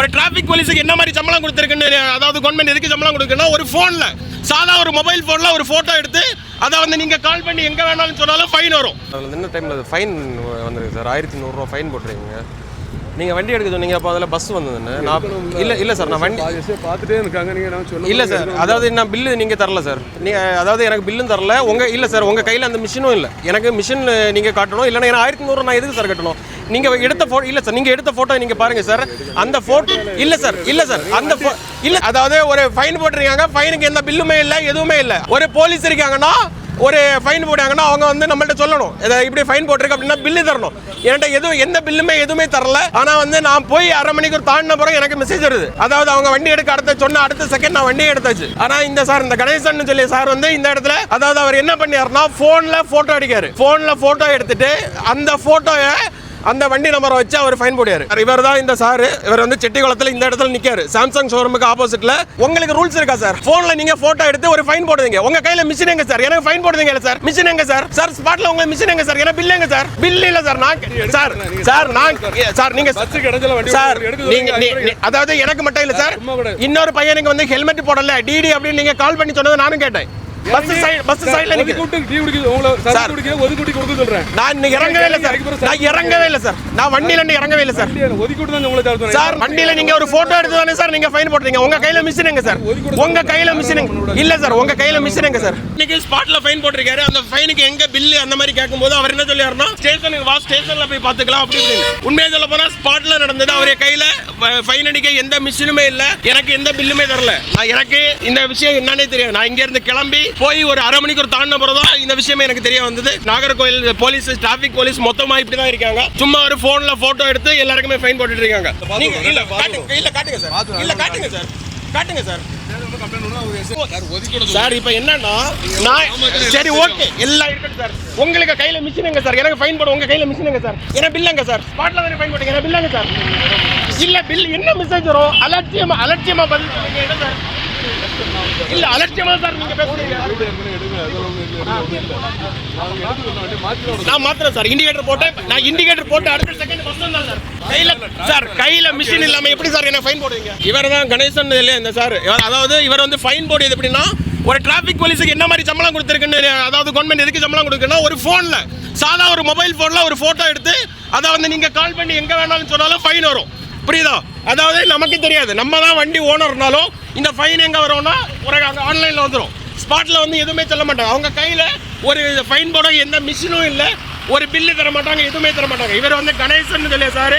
ஒரு டிராஃபிக் போலீஸுக்கு என்ன மாதிரி சம்பளம் கொடுத்துருக்குன்னு, அதாவது கவர்மெண்ட் எதுக்கு சம்பளம் கொடுக்குன்னா, ஒரு ஃபோனில் சாதா ஒரு மொபைல் ஃபோனில் ஒரு ஃபோட்டோ எடுத்து அதை வந்து நீங்கள் கால் பண்ணி எங்கே வேணாலும் சொன்னாலும் ஃபைன் வரும். அதில் என்ன டைமில் ஃபைன் வந்துருக்கு சார், 1100 ஃபைன் போட்டுருக்கீங்க. நீங்கள் வண்டி எடுக்க சொன்னீங்க, அப்போ அதில் பஸ் வந்ததுன்னு நான் இல்லை சார், நான் வண்டி பார்த்துட்டே இருக்காங்க. நீங்கள் இல்லை சார், அதாவது நான் பில்லு நீங்கள் தரல சார். நீங்கள் அதாவது எனக்கு பில்லும் தரல. இல்லை சார், உங்கள் கையில் அந்த மிஷினும் இல்லை. எனக்கு மிஷின் நீங்கள் காட்டணும், இல்லைன்னா எனக்கு 1100 நான் எதுக்கு சார் கட்டணும்? நீங்கள் எடுத்த இல்லை சார், நீங்கள் எடுத்த ஃபோட்டோ நீங்கள் பாருங்கள் சார். அந்த ஃபோட்டோ இல்லை சார் அந்த இல்லை, அதாவது ஒரு ஃபைன் போட்டிருக்காங்க, ஃபைனுக்கு எந்த பில்லுமே இல்லை, எதுவுமே இல்லை. ஒரு போலீஸ் இருக்காங்கன்னா, ஒரு ஃபைன் போட்டாங்கன்னா அவங்க வந்து நம்மள்ட்ட சொல்லணும், இப்படி ஃபைன் போட்டிருக்கு அப்படின்னா பில்லு தரணும். என்கிட்ட எந்த பில்லுமே எதுவுமே தரல. ஆனால் வந்து நான் போய் அரை மணிக்கு தாண்டின பிறகு எனக்கு மெசேஜ் வருது. அதாவது அவங்க வண்டி எடுக்க அடுத்த செகண்ட் நான் வண்டி எடுத்தாச்சு. ஆனால் இந்த கணேசன் சொல்லி சார் வந்து இந்த இடத்துல, அதாவது அவர் என்ன பண்ணியாருன்னா, ஃபோனில் ஃபோட்டோ அடிக்காரு. ஃபோனில் ஃபோட்டோ எடுத்துட்டு அந்த ஃபோட்டோவை அந்த வண்டி நம்பரை வச்சு அவர் ஃபைன் போடுறாரு. இவர் தான் இந்த சார். இவர் வந்து செட்டிக்குளத்தில் இந்த இடத்துல நிற்காரு, சாம்சங் ஷோரூமுக்கு ஆப்போசிட்ல. உங்களுக்கு ரூல்ஸ் இருக்கா சார்? போன்ல நீங்க போட்டோ எடுத்து ஒரு ஃபைன் போடுவீங்க, உங்க கையில மிஷின் எங்க சார்? எனக்கு ஃபைன் போடுவீங்க சார், மிஷின் எங்க சார்? சார் ஸ்பாட்ல உங்க மிஷின் எங்க சார்? எனக்கு பில் எங்க சார்? பில் இல்ல சார். அதாவது எனக்கு மட்டும் இல்ல சார், இன்னொரு பையனுக்கு வந்து ஹெல்மெட் போடல, டிடி அப்படின்னு நீங்க கால் பண்ணி சொன்னதை நானும் கேட்டேன். பஸ் சைடுல நான் இறங்கவே இல்லை சார். நான் வண்டியில இறங்கவே இல்லை சார். சார் வண்டியில நீங்க ஒரு போட்டோ எடுத்து தானே சார் நீங்க ஃபைன் போடுறீங்க. உங்க கையில மிஷின் எங்க சார்? உங்க கையில மிஷின் இல்ல சார். உங்க கையில மிஷின் எங்க சார்? இன்னைக்கு ஸ்பாட்ல ஃபைன் போட்டிருக்காரு. அந்த ஃபைனுக்கு எங்க பில் அந்த மாதிரி கேட்கும்போது அவர் என்ன சொல்லியாருன்னா, ஸ்டேஷன்ல போய் பாத்துக்கலாம் அப்படின்னு. உண்மையை சொல்ல போனா ஸ்பாட்ல நடந்தது. அவரே கையில ஃபைன் அடிக்க எந்த மிஷினுமே இல்ல, எனக்கு எந்த பில்லுமே தரல. எனக்கு இந்த விஷயம் என்னன்னே தெரியும். நான் இங்க இருந்து கிளம்பி போய் ஒரு அரை மணிக்கு ஒரு தாண்டின பிறகுதான் இந்த விஷயமே எனக்கு தெரிய வந்தது. நாகர்கோவில் போலீஸ், டிராபிக் போலீஸ் மொத்தமா இப்படிதான் இருக்காங்க. சும்மா ஒரு போன்ல போட்டோ எடுத்து எல்லாருக்குமே ஃபைன் போட்டுட்டு இருக்காங்க. காட்டுங்க சார். சார் இப்போ என்னன்னா, சரி ஓகே எல்லாம் இருக்கட்டும் சார். உங்களுக்கு கையில மிஷின் எங்க சார்? எனக்கு ஃபைன் போட உங்க கையில மிஷின் எங்க சார்? என்ன பில் எங்க சார்? ஸ்பாட்ல தானே ஃபைன் போட்டீங்க, என்ன பில் எங்க சார்? இல்ல பில் என்ன மெசேஜ் வரும்? அலட்சியமா பதில் சொல்லுங்க. என்ன சார்? இல்ல அலட்சியமா சார் நீங்க பேசுறீங்க. நான் மாத்திரம் சார் இண்டிகேட்டர் போட்டேன். நான் இண்டிகேட்டர் போட்டு அடுத்த செகண்ட் பஸ் வந்தா சார். கையில மிஷின் இல்லாம எப்படி சார் என்ன ஃபைன் போடுவீங்க? இவர் தான் கணேசன் இந்த சார். அதாவது இவர் வந்து ஃபைன் போடுறது எப்படின்னா, ஒரு டிராஃபிக் போலீஸுக்கு என்ன மாதிரி சம்பளம் கொடுத்துருக்குன்னு, அதாவது கவர்மெண்ட் எதுக்கு சம்பளம் கொடுக்குன்னா, ஒரு ஃபோன்ல சாதா ஒரு மொபைல் ஃபோன்ல ஒரு போட்டோ எடுத்து அதை வந்து நீங்க கால் பண்ணி எங்க வேணாலும் சொன்னாலும் ஃபைன் வரும். புரியுதா? அதாவது நமக்கு தெரியாது, நம்ம தான் வண்டி ஓனர்னாலும் இந்த ஃபைன் எங்க வரும்னா ஒரு அங்கே ஆன்லைனில் வந்துடும். ஸ்பாட்டில் வந்து எதுவுமே சொல்ல மாட்டாங்க. அவங்க கையில் ஒரு ஃபைன் போட எந்த மிஷினும் இல்லை, ஒரு பில்லு தர மாட்டாங்க, எதுவுமே தர மாட்டாங்க. இவர் வந்து கணேசன் இல்லையா சார்?